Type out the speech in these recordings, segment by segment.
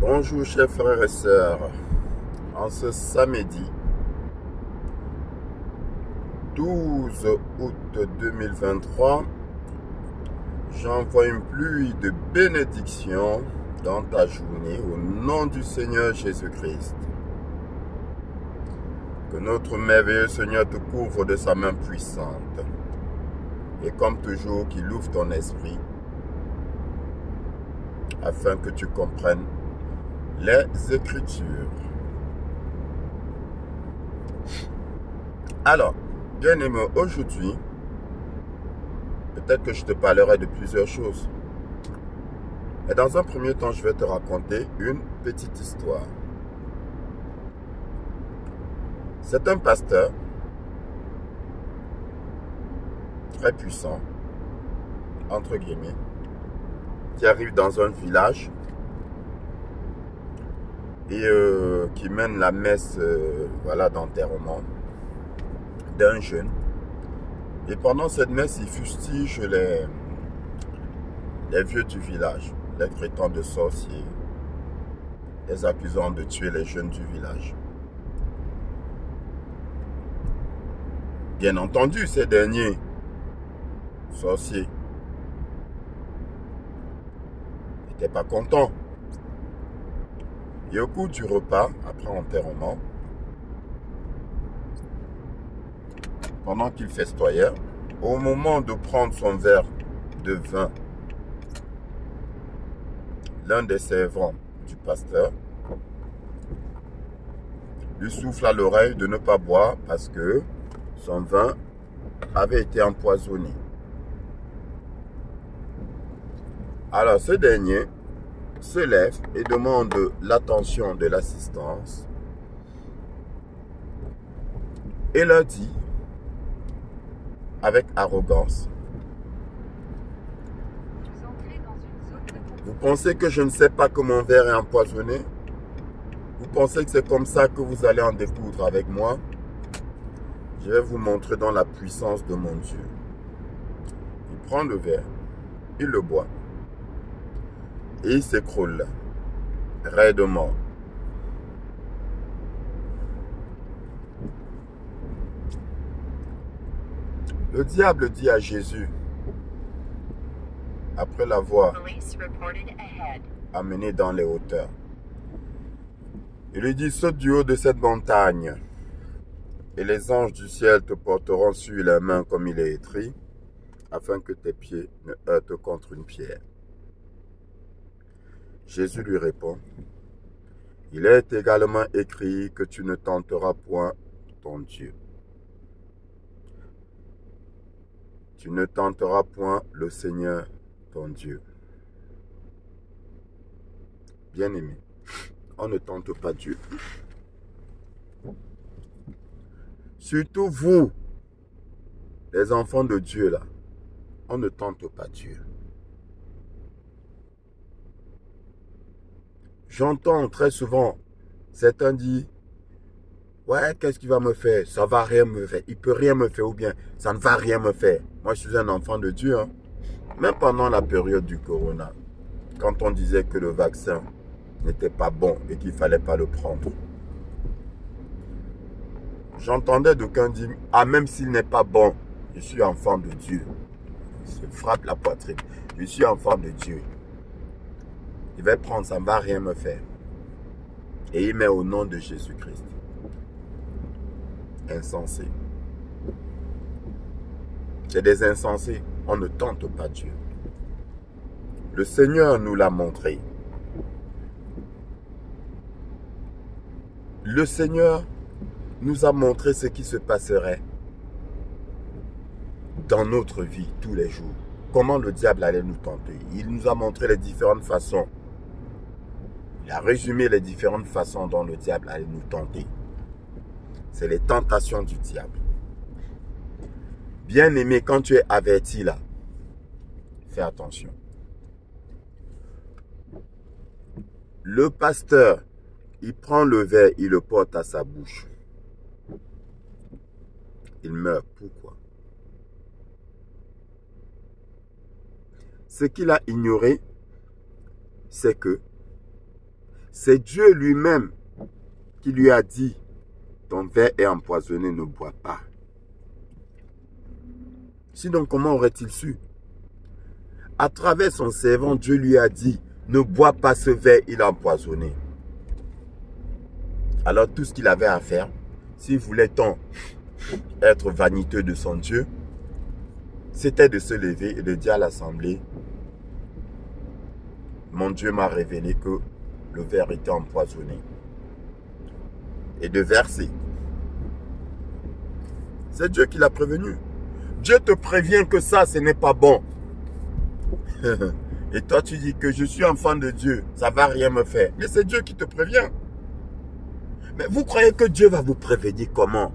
Bonjour chers frères et sœurs, en ce samedi 12 août 2023, j'envoie une pluie de bénédictions dans ta journée au nom du Seigneur Jésus-Christ. Que notre merveilleux Seigneur te couvre de sa main puissante et comme toujours qu'il ouvre ton esprit afin que tu comprennes les Écritures. Alors, bien-aimé, aujourd'hui, peut-être que je te parlerai de plusieurs choses. Mais dans un premier temps, je vais te raconter une petite histoire. C'est un pasteur très puissant, entre guillemets, qui arrive dans un village et qui mène la messe d'enterrement d'un jeune. Et pendant cette messe, il fustige les vieux du village, les traitant de sorciers, les accusant de tuer les jeunes du village. Bien entendu, ces derniers sorciers n'étaient pas contents. Et au cours du repas, après enterrement, pendant qu'il festoyait, au moment de prendre son verre de vin, l'un des servants du pasteur lui souffle à l'oreille de ne pas boire parce que son vin avait été empoisonné. Alors ce dernier se lève et demande l'attention de l'assistance et leur dit avec arrogance: vous pensez que je ne sais pas que mon verre est empoisonné? Vous pensez que c'est comme ça que vous allez en découdre avec moi? Je vais vous montrer dans la puissance de mon Dieu. Il prend le verre, il le boit et il s'écroule raidement. Le diable dit à Jésus, après l'avoir amené dans les hauteurs, il lui dit: saute du haut de cette montagne, et les anges du ciel te porteront sur les mains comme il est écrit, afin que tes pieds ne heurtent contre une pierre. Jésus lui répond: il est également écrit que tu ne tenteras point ton Dieu. Tu ne tenteras point le Seigneur ton Dieu. Bien-aimé, on ne tente pas Dieu. Surtout vous, les enfants de Dieu là, on ne tente pas Dieu. J'entends très souvent certains dire: ouais, qu'est-ce qu'il va me faire? Ça va rien me faire. Il peut rien me faire, ou bien ça ne va rien me faire. Moi, je suis un enfant de Dieu. Hein. Même pendant la période du corona, quand on disait que le vaccin n'était pas bon et qu'il ne fallait pas le prendre, j'entendais d'aucuns dire: ah, même s'il n'est pas bon, je suis enfant de Dieu. Il se frappe la poitrine. Je suis enfant de Dieu. Il va prendre, ça ne va rien me faire. Et il met au nom de Jésus-Christ. Insensé. C'est des insensés. On ne tente pas Dieu. Le Seigneur nous l'a montré. Le Seigneur nous a montré ce qui se passerait dans notre vie tous les jours. Comment le diable allait nous tenter. Il nous a montré les différentes façons. Il a résumé les différentes façons dont le diable allait nous tenter. C'est les tentations du diable. Bien-aimé, quand tu es averti là, fais attention. Le pasteur, il prend le verre, il le porte à sa bouche. Il meurt. Pourquoi? Ce qu'il a ignoré, c'est que C'est Dieu lui-même qui lui a dit, ton verre est empoisonné, ne bois pas. Sinon, comment aurait-il su? À travers son servant, Dieu lui a dit, ne bois pas ce verre, il est empoisonné. Alors tout ce qu'il avait à faire, s'il voulait tant être vaniteux de son Dieu, c'était de se lever et de dire à l'assemblée, mon Dieu m'a révélé que le verre était empoisonné. Et de verser. C'est Dieu qui l'a prévenu. Dieu te prévient que ça, ce n'est pas bon. Et toi, tu dis que je suis enfant de Dieu, ça ne va rien me faire. Mais c'est Dieu qui te prévient. Mais vous croyez que Dieu va vous prévenir comment?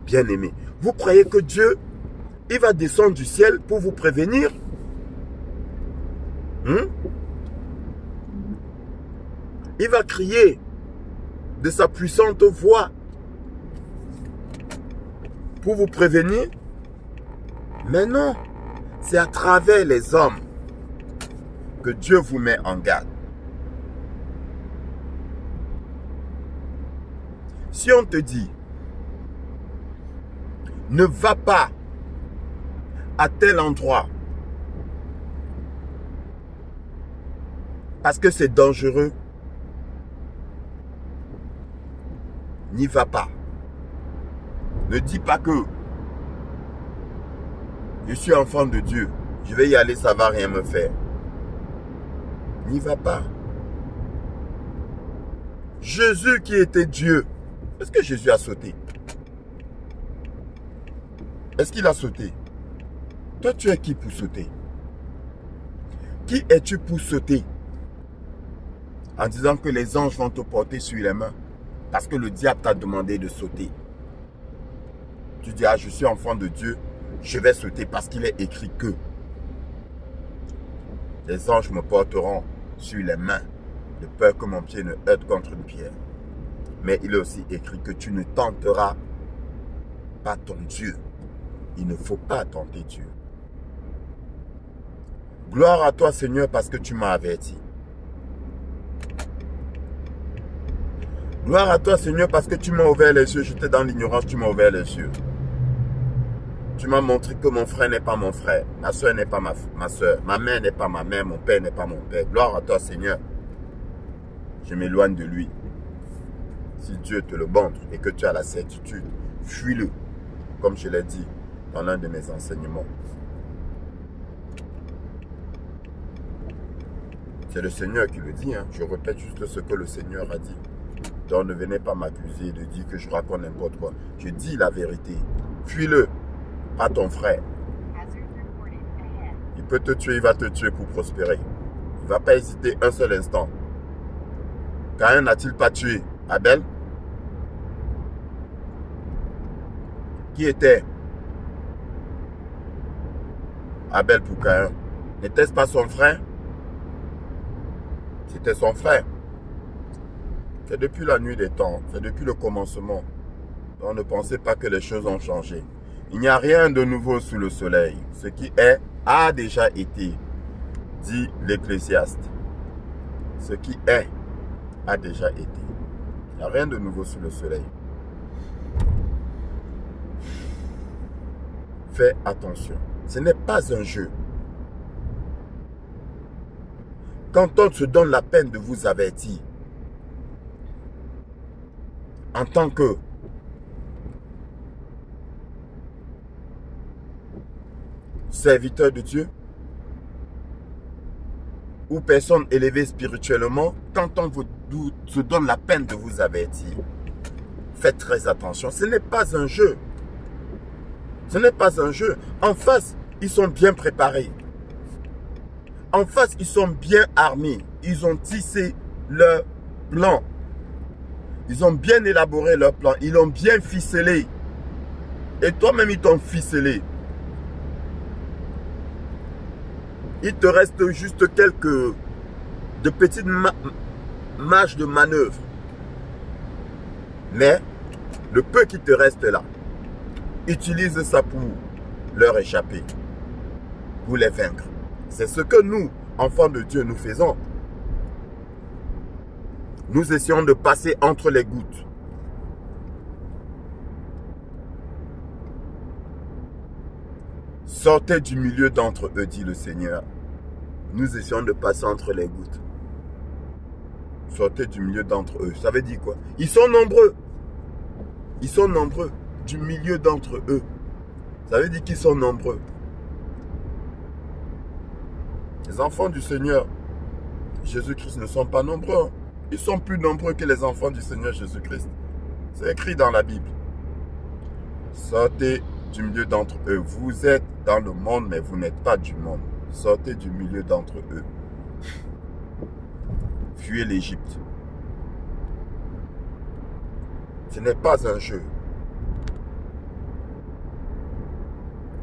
Bien-aimé, vous croyez que Dieu, il va descendre du ciel pour vous prévenir? Il va crier de sa puissante voix pour vous prévenir? Mais non, c'est à travers les hommes que Dieu vous met en garde. Si on te dit, ne va pas à tel endroit parce que c'est dangereux, n'y va pas. Ne dis pas que je suis enfant de Dieu, je vais y aller, ça ne va rien me faire. N'y va pas. Jésus qui était Dieu, est-ce que Jésus a sauté? Est-ce qu'il a sauté? Toi, tu es qui pour sauter? Qui es-tu pour sauter? En disant que les anges vont te porter sur les mains parce que le diable t'a demandé de sauter. Tu dis, ah, je suis enfant de Dieu, je vais sauter parce qu'il est écrit que les anges me porteront sur les mains de peur que mon pied ne heurte contre une pierre. Mais il est aussi écrit que tu ne tenteras pas ton Dieu. Il ne faut pas tenter Dieu. Gloire à toi, Seigneur, parce que tu m'as averti. Gloire à toi, Seigneur, parce que tu m'as ouvert les yeux. J'étais dans l'ignorance, tu m'as ouvert les yeux. Tu m'as montré que mon frère n'est pas mon frère. Ma soeur n'est pas ma soeur. Ma mère n'est pas ma mère. Mon père n'est pas mon père. Gloire à toi, Seigneur. Je m'éloigne de lui. Si Dieu te le montre et que tu as la certitude, fuis-le. Comme je l'ai dit dans l'un de mes enseignements. C'est le Seigneur qui le dit. Hein. Je répète juste ce que le Seigneur a dit. Donc ne venez pas m'accuser de dire que je raconte n'importe quoi. Je dis la vérité. Fuis-le. Pas ton frère. Il peut te tuer, il va te tuer pour prospérer. Il ne va pas hésiter un seul instant. Caïn n'a-t-il pas tué Abel? Qui était Abel pour Caïn? N'était-ce pas son frère? C'était son frère. C'est depuis la nuit des temps, c'est depuis le commencement. Donc ne pensez pas que les choses ont changé. Il n'y a rien de nouveau sous le soleil. Ce qui est a déjà été, dit l'Ecclésiaste. Ce qui est a déjà été. Il n'y a rien de nouveau sous le soleil. Fais attention. Ce n'est pas un jeu. Quand on se donne la peine de vous avertir, en tant que serviteur de Dieu ou personne élevée spirituellement, quand on se donne la peine de vous avertir, faites très attention. Ce n'est pas un jeu. Ce n'est pas un jeu. En face, ils sont bien préparés. En face, ils sont bien armés. Ils ont tissé leur plan. Ils ont bien élaboré leur plan. Ils l'ont bien ficelé. Et toi-même, ils t'ont ficelé. Il te reste juste quelques de petites marges de manœuvre. Mais le peu qui te reste là, utilise ça pour leur échapper, pour les vaincre. C'est ce que nous, enfants de Dieu, nous faisons. Nous essayons de passer entre les gouttes. Sortez du milieu d'entre eux, dit le Seigneur. Nous essayons de passer entre les gouttes. Sortez du milieu d'entre eux. Ça veut dire quoi? Ils sont nombreux. Ils sont nombreux. Du milieu d'entre eux. Ça veut dire qu'ils sont nombreux. Les enfants du Seigneur Jésus-Christ ne sont pas nombreux. Ils sont plus nombreux que les enfants du Seigneur Jésus-Christ. C'est écrit dans la Bible. Sortez du milieu d'entre eux. Vous êtes dans le monde, mais vous n'êtes pas du monde. Sortez du milieu d'entre eux. Fuyez l'Égypte. Ce n'est pas un jeu.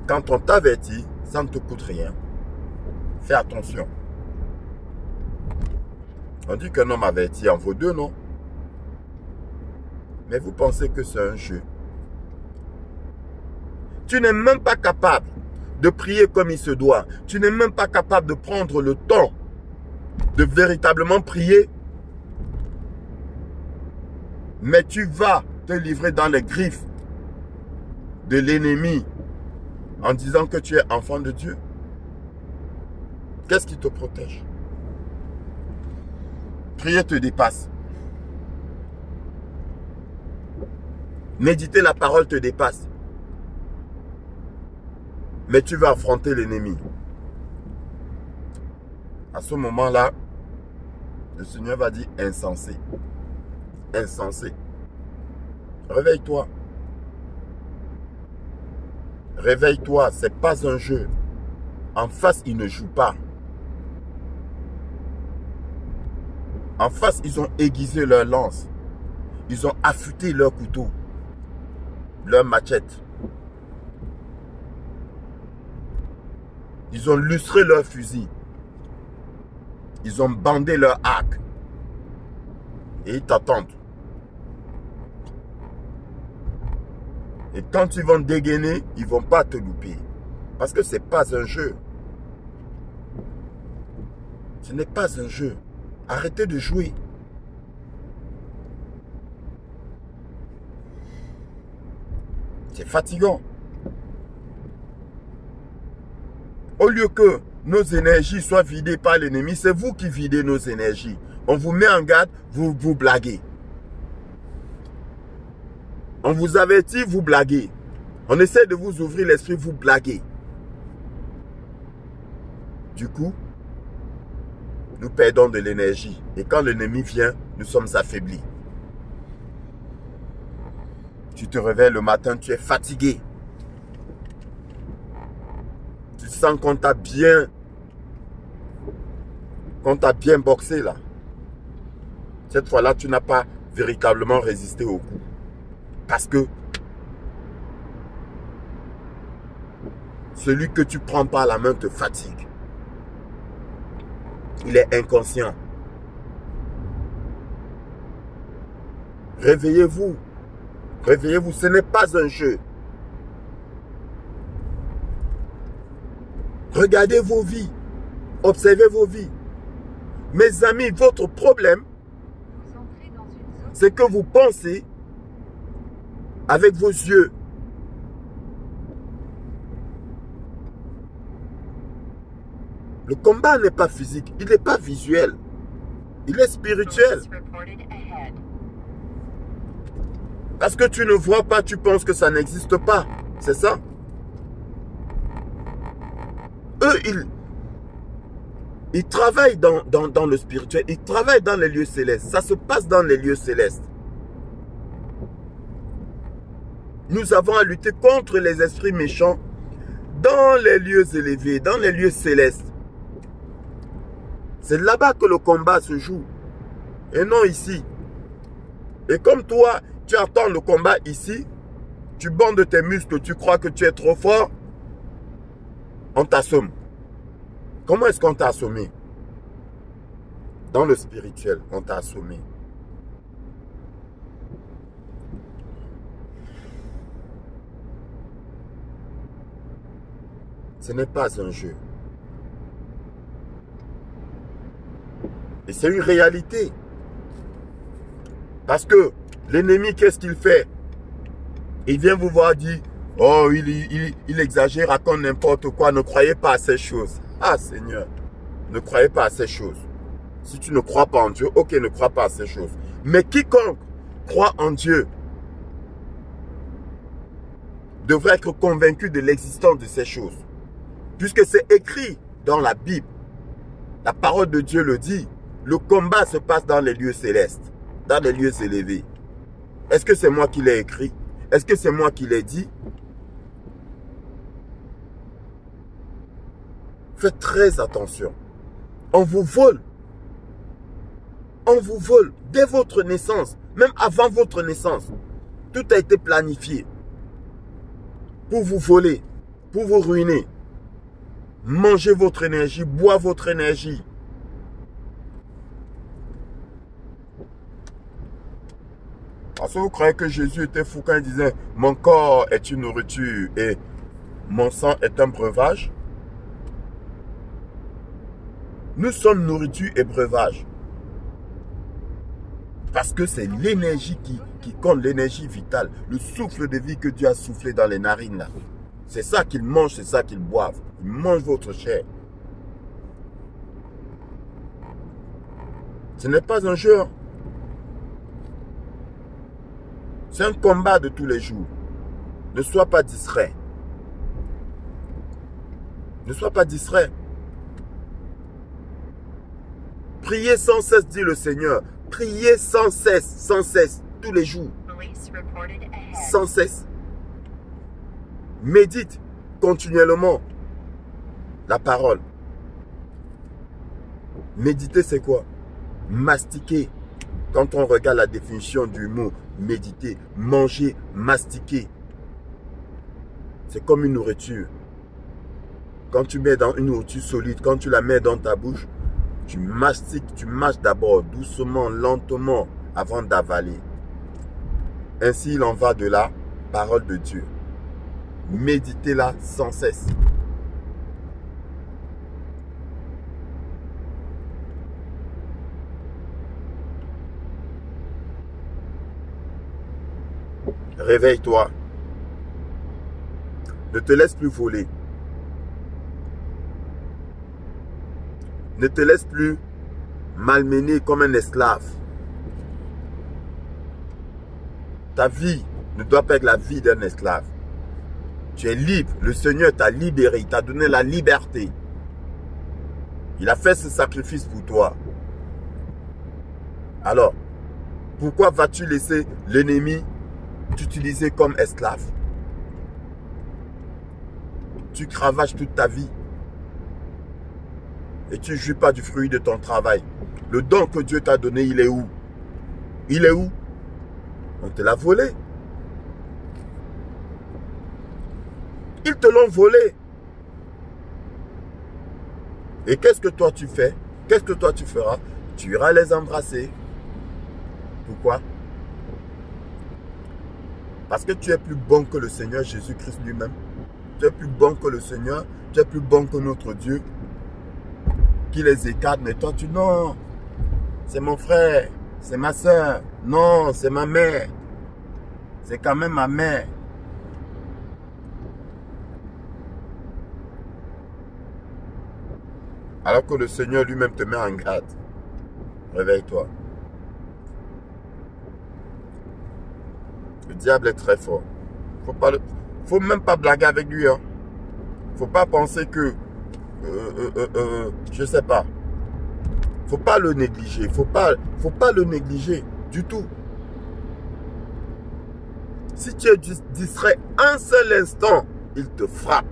Quand on t'avertit, ça ne te coûte rien. Fais attention. On dit qu'un homme averti en vaut deux, non? Mais vous pensez que c'est un jeu. Tu n'es même pas capable de prier comme il se doit. Tu n'es même pas capable de prendre le temps de véritablement prier. Mais tu vas te livrer dans les griffes de l'ennemi en disant que tu es enfant de Dieu. Qu'est-ce qui te protège? Prier te dépasse. Méditer la parole te dépasse. Mais tu vas affronter l'ennemi. À ce moment-là, le Seigneur va dire insensé. Insensé. Réveille-toi. Réveille-toi, ce n'est pas un jeu. En face, ils ne jouent pas. En face, ils ont aiguisé leur lance. Ils ont affûté leur couteau, leur machette. Ils ont lustré leur fusil. Ils ont bandé leur arc. Et ils t'attendent. Et quand ils vont dégainer, ils ne vont pas te louper. Parce que ce n'est pas un jeu. Ce n'est pas un jeu. Arrêtez de jouer. C'est fatigant. Au lieu que nos énergies soient vidées par l'ennemi, c'est vous qui videz nos énergies. On vous met en garde, vous blaguez. On vous avertit, vous blaguez. On essaie de vous ouvrir l'esprit, vous blaguez. Du coup, nous perdons de l'énergie. Et quand l'ennemi vient, nous sommes affaiblis. Tu te réveilles le matin, tu es fatigué. Tu sens qu'on t'a bien boxé là. Cette fois-là, tu n'as pas véritablement résisté au coup. Parce que celui que tu prends par la main te fatigue. Il est inconscient. Réveillez-vous. Réveillez-vous, ce n'est pas un jeu. Regardez vos vies. Observez vos vies. Mes amis, votre problème, c'est que vous pensez avec vos yeux. Le combat n'est pas physique, il n'est pas visuel. Il est spirituel. Parce que tu ne vois pas, tu penses que ça n'existe pas. C'est ça. Eux, ils travaillent dans le spirituel. Ils travaillent dans les lieux célestes. Ça se passe dans les lieux célestes. Nous avons à lutter contre les esprits méchants dans les lieux élevés, dans les lieux célestes. C'est là-bas que le combat se joue. Et non ici. Et comme toi, tu attends le combat ici, tu bandes tes muscles, tu crois que tu es trop fort, on t'assomme. Comment est-ce qu'on t'a assommé? Dans le spirituel, on t'a assommé. Ce n'est pas un jeu. Et c'est une réalité. Parce que l'ennemi, qu'est-ce qu'il fait? Il vient vous voir dire, oh, il exagère, raconte n'importe quoi, ne croyez pas à ces choses. Ah Seigneur, ne croyez pas à ces choses. Si tu ne crois pas en Dieu, ok, ne crois pas à ces choses. Mais quiconque croit en Dieu devrait être convaincu de l'existence de ces choses. Puisque c'est écrit dans la Bible. La parole de Dieu le dit. Le combat se passe dans les lieux célestes, dans les lieux élevés. Est-ce que c'est moi qui l'ai écrit? Est-ce que c'est moi qui l'ai dit? Faites très attention. On vous vole. On vous vole dès votre naissance, même avant votre naissance. Tout a été planifié pour vous voler, pour vous ruiner. Mangez votre énergie, boire votre énergie. Parce que vous croyez que Jésus était fou quand il disait « Mon corps est une nourriture et mon sang est un breuvage ». Nous sommes nourriture et breuvage. Parce que c'est l'énergie qui compte, l'énergie vitale, le souffle de vie que Dieu a soufflé dans les narines là. C'est ça qu'ils mangent, c'est ça qu'ils boivent. Ils mangent votre chair. Ce n'est pas un jeu. C'est un combat de tous les jours. Ne sois pas distrait. Ne sois pas distrait. Priez sans cesse, dit le Seigneur. Priez sans cesse, tous les jours. Sans cesse. Médite continuellement la parole. Méditer, c'est quoi? Mastiquer. Quand on regarde la définition du mot méditer, manger, mastiquer, c'est comme une nourriture. Quand tu mets dans une nourriture solide, quand tu la mets dans ta bouche, tu mastiques, tu mâches d'abord doucement, lentement, avant d'avaler. Ainsi, il en va de la parole de Dieu. Méditez-la sans cesse. Réveille-toi. Ne te laisse plus voler. Ne te laisse plus malmener comme un esclave. Ta vie ne doit pas être la vie d'un esclave. Tu es libre. Le Seigneur t'a libéré. Il t'a donné la liberté. Il a fait ce sacrifice pour toi. Alors, pourquoi vas-tu laisser l'ennemi t'utiliser comme esclave? Tu cravaches toute ta vie. Et tu ne jouis pas du fruit de ton travail. Le don que Dieu t'a donné, il est où? Il est où? On te l'a volé. Ils te l'ont volé. Et qu'est-ce que toi tu fais? Qu'est-ce que toi tu feras? Tu iras les embrasser. Pourquoi? Parce que tu es plus bon que le Seigneur Jésus-Christ lui-même. Tu es plus bon que le Seigneur. Tu es plus bon que notre Dieu. Qui les écarte. Mais toi tu non. C'est mon frère. C'est ma soeur. Non, c'est ma mère. C'est quand même ma mère. Alors que le Seigneur lui-même te met en garde. Réveille-toi. Le diable est très fort. Faut même pas blaguer avec lui. Hein. Faut pas penser que... je sais pas. Faut pas le négliger. Faut pas le négliger du tout. Si tu es distrait un seul instant, il te frappe.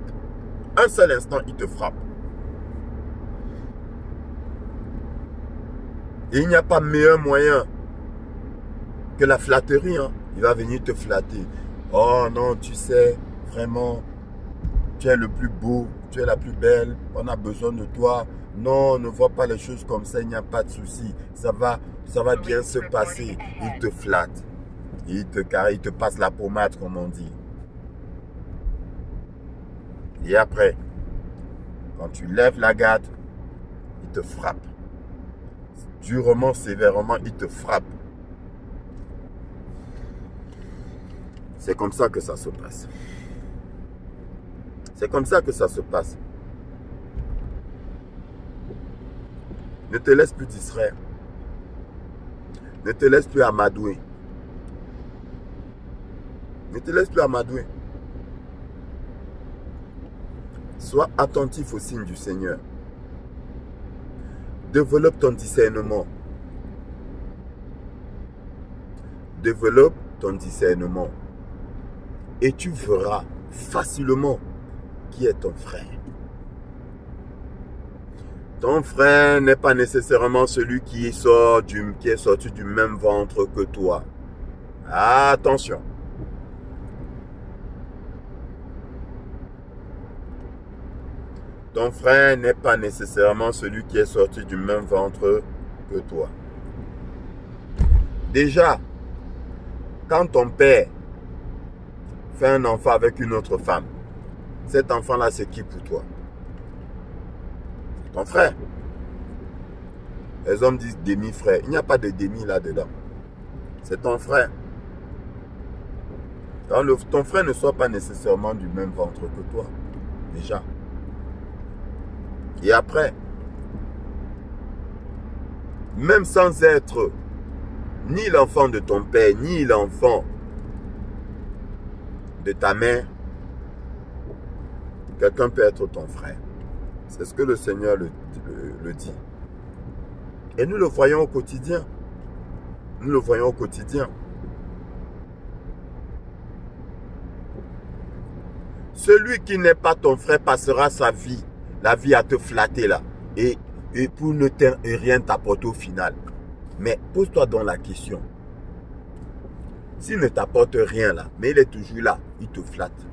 Un seul instant, il te frappe. Et il n'y a pas meilleur moyen que la flatterie. Hein. Il va venir te flatter. Oh non, tu sais, vraiment, tu es le plus beau, tu es la plus belle, on a besoin de toi. Non, ne vois pas les choses comme ça, il n'y a pas de souci. Ça va bien se passer. Il te flatte. Il te passe la pommade, comme on dit. Et après, quand tu lèves la garde, il te frappe. Durement, sévèrement, il te frappe. C'est comme ça que ça se passe. C'est comme ça que ça se passe. Ne te laisse plus distraire. Ne te laisse plus amadouer. Ne te laisse plus amadouer. Sois attentif aux signes du Seigneur. Développe ton discernement. Développe ton discernement. Et tu verras facilement qui est ton frère. Ton frère n'est pas nécessairement celui qui est sorti du même ventre que toi. Attention. Ton frère n'est pas nécessairement celui qui est sorti du même ventre que toi. Déjà, quand ton père fait un enfant avec une autre femme, cet enfant-là, c'est qui pour toi? Ton frère. Les hommes disent demi-frère. Il n'y a pas de demi là-dedans. C'est ton frère. Donc, ton frère ne soit pas nécessairement du même ventre que toi. Déjà. Et après, même sans être ni l'enfant de ton père, ni l'enfant de ta mère, quelqu'un peut être ton frère. C'est ce que le Seigneur le dit. Et nous le voyons au quotidien. Nous le voyons au quotidien. Celui qui n'est pas ton frère passera sa vie, la vie à te flatter là. Et pour ne rien t'apporter au final. Mais pose-toi donc la question. S'il ne t'apporte rien là, mais il est toujours là, il te flatte.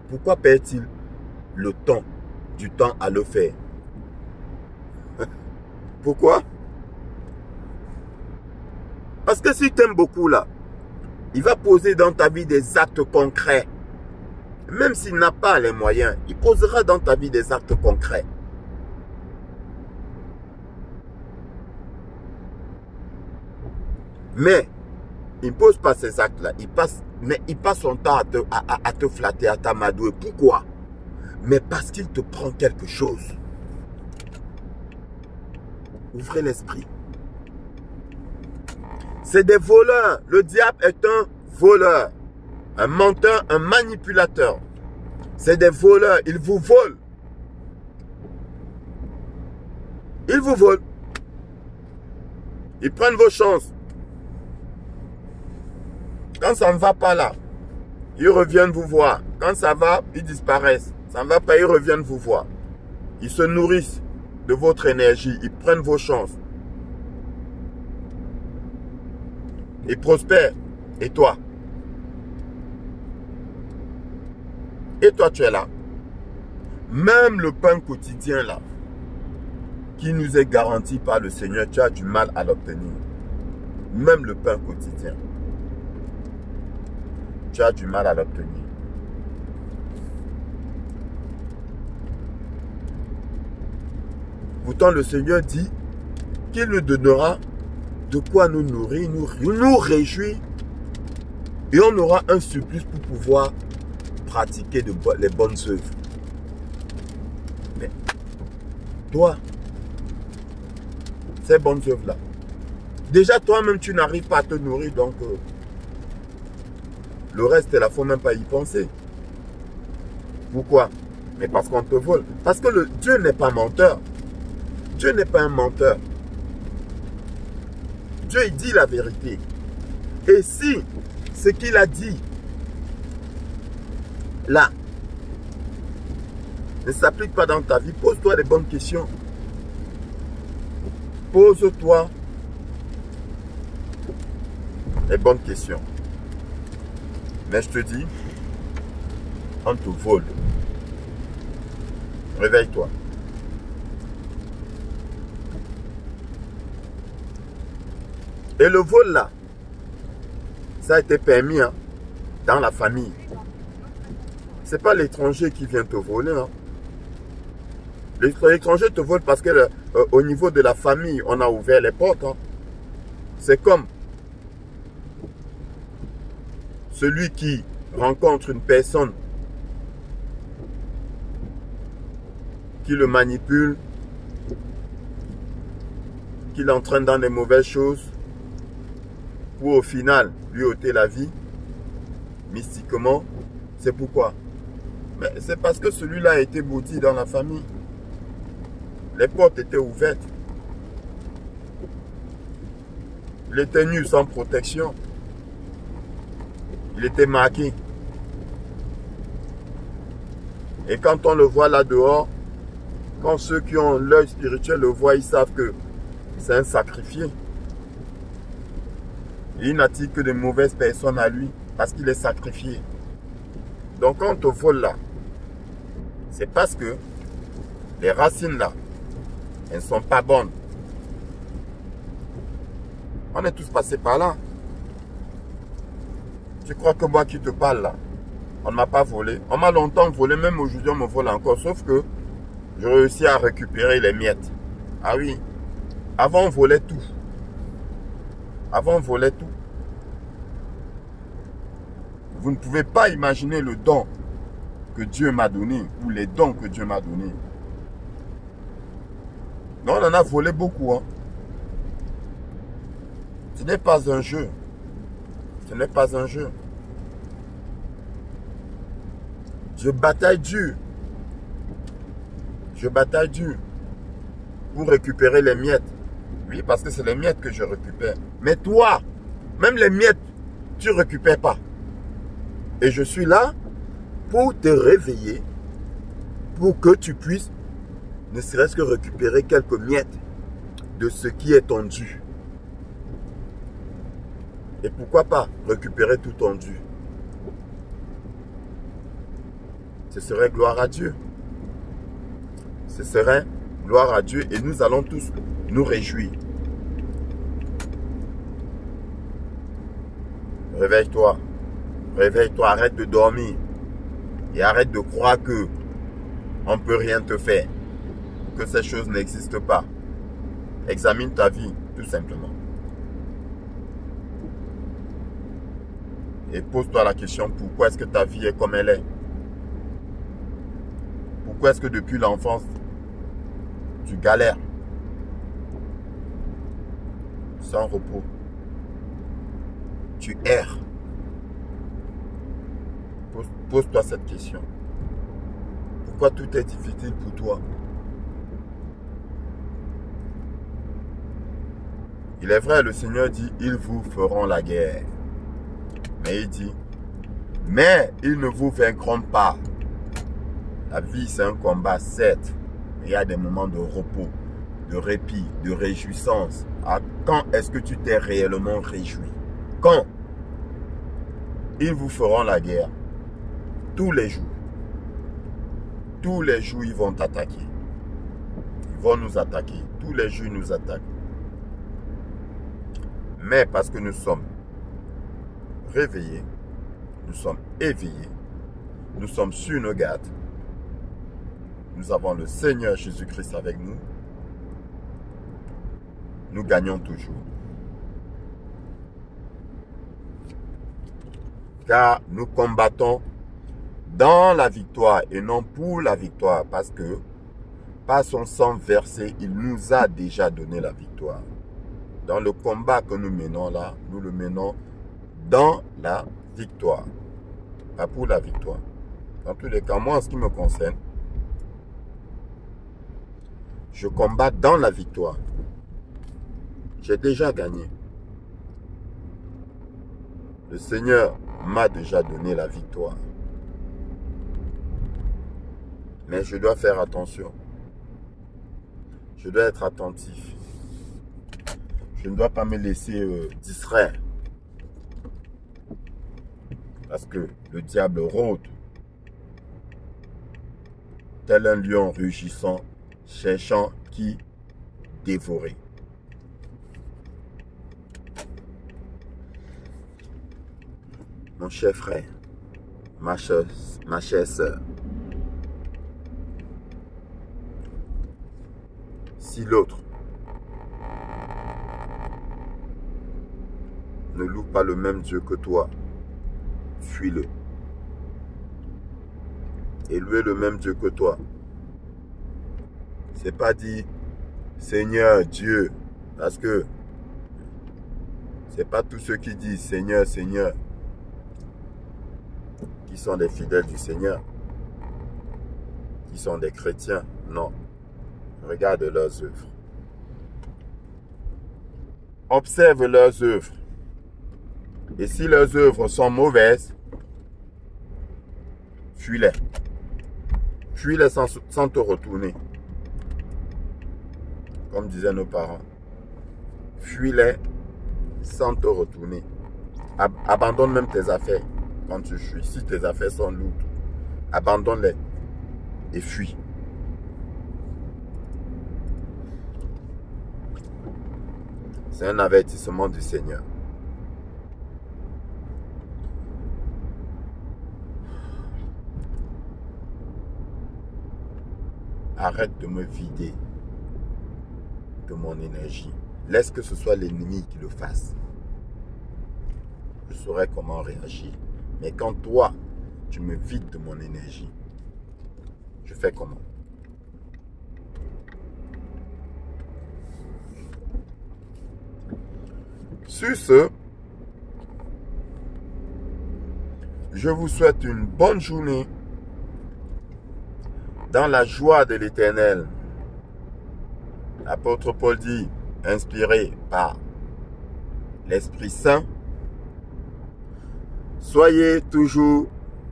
Pourquoi perd-il du temps à le faire? Pourquoi? Parce que s'il t'aime beaucoup là, il va poser dans ta vie des actes concrets. Même s'il n'a pas les moyens, il posera dans ta vie des actes concrets. Mais il ne pose pas ces actes-là. Mais il passe son temps à te flatter, à t'amadouer. Pourquoi? Mais parce qu'il te prend quelque chose. Ouvrez l'esprit. C'est des voleurs. Le diable est un voleur. Un menteur, un manipulateur. C'est des voleurs. Ils vous volent. Ils vous volent. Ils prennent vos chances. Quand ça ne va pas là, ils reviennent vous voir. Quand ça va, ils disparaissent. Ça ne va pas, ils reviennent vous voir. Ils se nourrissent de votre énergie. Ils prennent vos chances. Ils prospèrent. Et toi? Et toi, tu es là. Même le pain quotidien là, qui nous est garanti par le Seigneur, tu as du mal à l'obtenir. Même le pain quotidien. Tu as du mal à l'obtenir. Pourtant, le Seigneur dit qu'il nous donnera de quoi nous nourrir, nous réjouir. Et on aura un surplus pour pouvoir pratiquer les bonnes œuvres. Mais toi, ces bonnes œuvres-là, déjà toi-même, tu n'arrives pas à te nourrir, donc le reste, il ne faut même pas y penser. Pourquoi? Mais parce qu'on te vole. Parce que Dieu n'est pas menteur. Dieu n'est pas un menteur. Dieu, il dit la vérité. Et si ce qu'il a dit là ne s'applique pas dans ta vie, pose-toi les bonnes questions. Pose-toi les bonnes questions. Mais je te dis, on te vole. Réveille-toi. Et le vol là, ça a été permis hein, dans la famille. Ce n'est pas l'étranger qui vient te voler. Hein. L'étranger te vole parce que au niveau de la famille, on a ouvert les portes. Hein. C'est comme celui qui rencontre une personne qui le manipule, qui l'entraîne dans les mauvaises choses, pour au final lui ôter la vie, mystiquement, c'est pourquoi? Mais c'est parce que celui-là a été maudit dans la famille. Les portes étaient ouvertes. Il était nu sans protection. Il était marqué. Et quand on le voit là dehors, quand ceux qui ont l'œil spirituel le voient, ils savent que c'est un sacrifié. Et il n'attire que de mauvaises personnes à lui parce qu'il est sacrifié. Donc quand on te vole là, c'est parce que les racines là, elles ne sont pas bonnes. On est tous passés par là. Tu crois que moi qui te parle là, on ne m'a pas volé. On m'a longtemps volé, même aujourd'hui on me vole encore. Sauf que je réussis à récupérer les miettes. Ah oui, avant on volait tout. Avant on volait tout. Vous ne pouvez pas imaginer le don que Dieu m'a donné ou les dons que Dieu m'a donnés. Non, on en a volé beaucoup. Hein. Ce n'est pas un jeu. Ce n'est pas un jeu. Je bataille dur. Je bataille dur pour récupérer les miettes. Oui, parce que c'est les miettes que je récupère. Mais toi, même les miettes, tu ne récupères pas. Et je suis là pour te réveiller, pour que tu puisses ne serait-ce que récupérer quelques miettes de ce qui est ton dû. Et pourquoi pas récupérer tout ton dû? Ce serait gloire à Dieu. Ce serait gloire à Dieu et nous allons tous nous réjouir. Réveille-toi. Réveille-toi, arrête de dormir. Et arrête de croire que on ne peut rien te faire. Que ces choses n'existent pas. Examine ta vie, tout simplement. Et pose-toi la question, pourquoi est-ce que ta vie est comme elle est? Pourquoi est-ce que depuis l'enfance, tu galères sans repos? Tu erres. Pose-toi cette question. Pourquoi tout est difficile pour toi? Il est vrai, le Seigneur dit, ils vous feront la guerre. Mais il dit, mais ils ne vous vaincront pas. La vie, c'est un combat, certes. Il y a des moments de repos, de répit, de réjouissance. À quand est-ce que tu t'es réellement réjoui? Quand? Ils vous feront la guerre. Tous les jours. Tous les jours, ils vont t'attaquer. Ils vont nous attaquer. Tous les jours, ils nous attaquent. Mais parce que nous sommes réveillés, nous sommes éveillés, nous sommes sur nos gardes, nous avons le Seigneur Jésus-Christ avec nous, nous gagnons toujours. Car nous combattons dans la victoire et non pour la victoire, parce que par son sang versé, il nous a déjà donné la victoire. Dans le combat que nous menons là, nous le menons dans la victoire. Pas pour la victoire. Dans tous les cas, moi, en ce qui me concerne, je combats dans la victoire. J'ai déjà gagné. Le Seigneur m'a déjà donné la victoire. Mais je dois faire attention. Je dois être attentif. Je ne dois pas me laisser distraire. Parce que le diable rôde. Tel un lion rugissant, cherchant qui dévorer. Mon cher frère, ma chère sœur, si l'autre ne loue pas le même Dieu que toi, fuis-le. Et louez le même Dieu que toi. C'est pas dit Seigneur Dieu, parce que c'est pas tous ceux qui disent Seigneur, Seigneur qui sont des fidèles du Seigneur, qui sont des chrétiens. Non. Regarde leurs œuvres. Observe leurs œuvres. Et si leurs œuvres sont mauvaises, fuis-les. Fuis-les sans te retourner. Comme disaient nos parents. Fuis-les sans te retourner. Abandonne même tes affaires quand tu fuis. Si tes affaires sont lourdes, abandonne-les et fuis. C'est un avertissement du Seigneur. Arrête de me vider de mon énergie. Laisse que ce soit l'ennemi qui le fasse. Je saurai comment réagir. Mais quand toi, tu me vides de mon énergie, je fais comment? Sur ce, je vous souhaite une bonne journée dans la joie de l'Éternel. L'apôtre Paul dit, inspiré par l'Esprit Saint, soyez toujours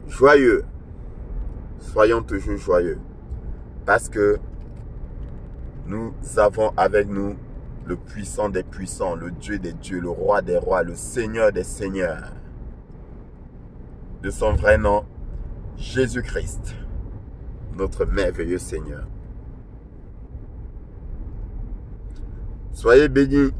joyeux. Soyons toujours joyeux. Parce que nous avons avec nous le puissant des puissants, le Dieu des dieux, le roi des rois, le Seigneur des seigneurs. De son vrai nom, Jésus-Christ, notre merveilleux Seigneur. Soyez bénis.